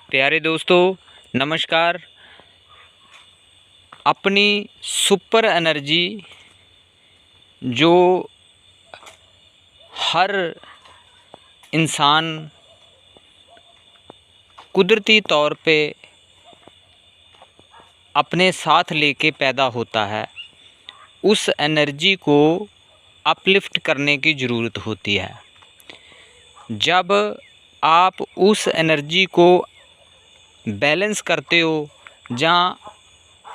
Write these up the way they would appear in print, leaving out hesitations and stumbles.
प्यारे दोस्तों, नमस्कार। अपनी सुपर एनर्जी जो हर इंसान कुदरती तौर पे अपने साथ लेके पैदा होता है, उस एनर्जी को अपलिफ्ट करने की ज़रूरत होती है। जब आप उस एनर्जी को बैलेंस करते हो या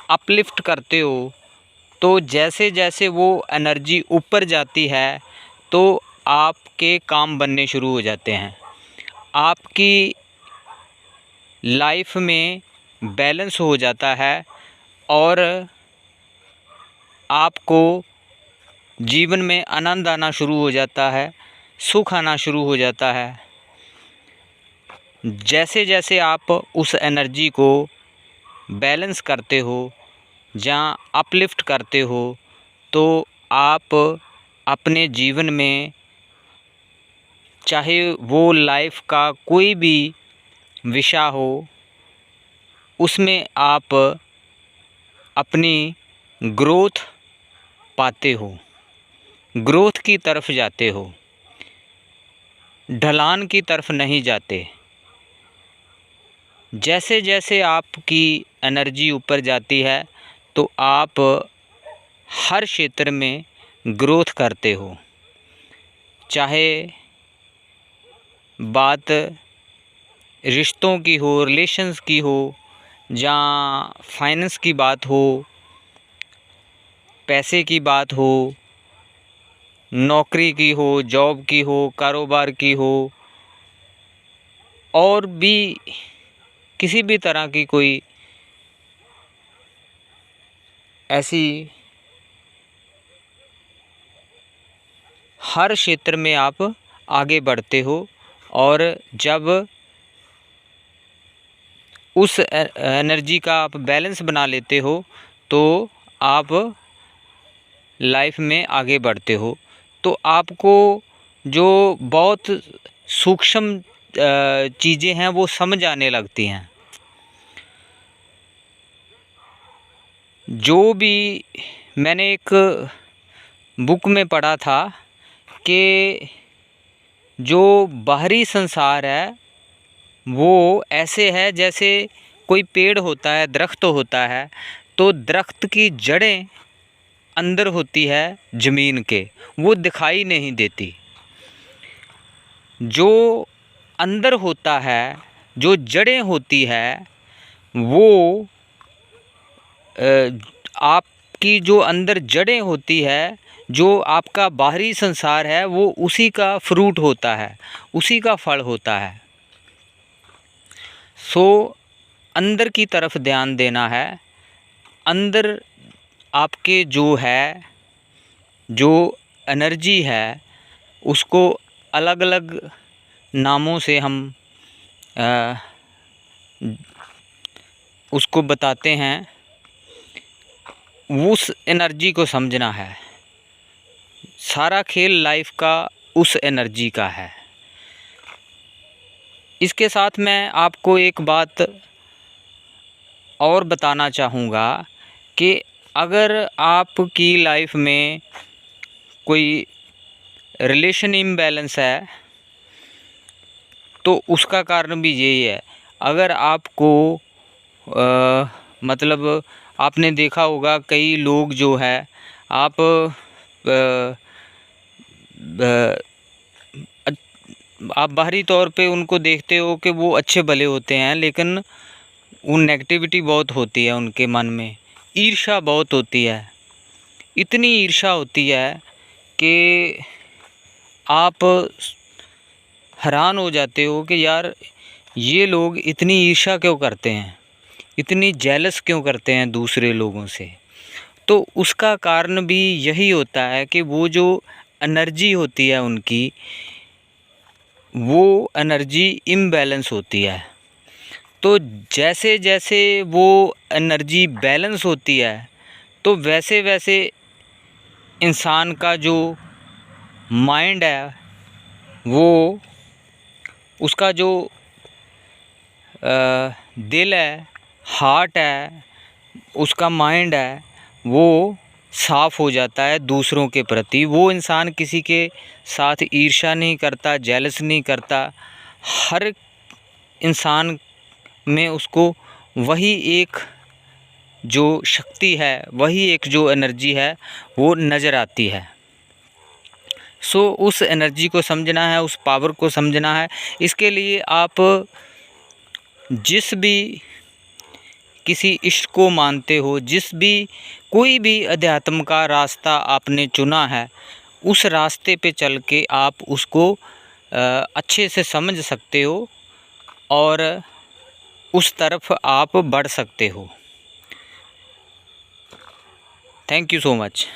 अपलिफ्ट करते हो, तो जैसे जैसे वो एनर्जी ऊपर जाती है तो आपके काम बनने शुरू हो जाते हैं। आपकी लाइफ में बैलेंस हो जाता है और आपको जीवन में आनंद आना शुरू हो जाता है, सुख आना शुरू हो जाता है। जैसे जैसे आप उस एनर्जी को बैलेंस करते हो या अपलिफ्ट करते हो, तो आप अपने जीवन में, चाहे वो लाइफ का कोई भी विषय हो, उसमें आप अपनी ग्रोथ पाते हो, ग्रोथ की तरफ जाते हो, ढलान की तरफ नहीं जाते। जैसे जैसे आपकी एनर्जी ऊपर जाती है तो आप हर क्षेत्र में ग्रोथ करते हो, चाहे बात रिश्तों की हो, रिलेशंस की हो, या फाइनेंस की बात हो, पैसे की बात हो, नौकरी की हो, जॉब की हो, कारोबार की हो, और भी किसी भी तरह की कोई ऐसी, हर क्षेत्र में आप आगे बढ़ते हो। और जब उस एनर्जी का आप बैलेंस बना लेते हो तो आप लाइफ में आगे बढ़ते हो। तो आपको जो बहुत सूक्ष्म चीज़ें हैं वो समझ आने लगती हैं। जो भी मैंने एक बुक में पढ़ा था कि जो बाहरी संसार है वो ऐसे है जैसे कोई पेड़ होता है, दरख्त होता है, तो दरख्त की जड़ें अंदर होती है ज़मीन के, वो दिखाई नहीं देती। जो अंदर होता है, जो जड़ें होती है, वो आपकी जो अंदर जड़ें होती है, जो आपका बाहरी संसार है, वो उसी का फ्रूट होता है, उसी का फल होता है। सो अंदर की तरफ ध्यान देना है। अंदर आपके जो है, जो एनर्जी है, उसको अलग अलग नामों से हम उसको बताते हैं। उस एनर्जी को समझना है। सारा खेल लाइफ का उस एनर्जी का है। इसके साथ मैं आपको एक बात और बताना चाहूँगा कि अगर आपकी लाइफ में कोई रिलेशन इम्बैलेंस है तो उसका कारण भी यही है। अगर आपको मतलब आपने देखा होगा कई लोग जो है, आप आप बाहरी तौर पे उनको देखते हो कि वो अच्छे भले होते हैं, लेकिन वो नेगेटिविटी बहुत होती है उनके मन में, ईर्ष्या बहुत होती है। इतनी ईर्ष्या होती है कि आप हैरान हो जाते हो कि यार ये लोग इतनी ईर्ष्या क्यों करते हैं, इतनी जेलस क्यों करते हैं दूसरे लोगों से। तो उसका कारण भी यही होता है कि वो जो एनर्जी होती है उनकी, वो एनर्जी इम्बैलेंस होती है। तो जैसे जैसे वो एनर्जी बैलेंस होती है तो वैसे वैसे इंसान का जो माइंड है, वो उसका जो दिल है, हार्ट है, उसका माइंड है, वो साफ़ हो जाता है दूसरों के प्रति। वो इंसान किसी के साथ ईर्ष्या नहीं करता, जेलस नहीं करता। हर इंसान में उसको वही एक जो शक्ति है, वही एक जो एनर्जी है वो नज़र आती है। सो उस एनर्जी को समझना है, उस पावर को समझना है। इसके लिए आप जिस भी किसी इष्ट को मानते हो, जिस भी कोई भी अध्यात्म का रास्ता आपने चुना है, उस रास्ते पे चल के आप उसको अच्छे से समझ सकते हो और उस तरफ आप बढ़ सकते हो। Thank you so much.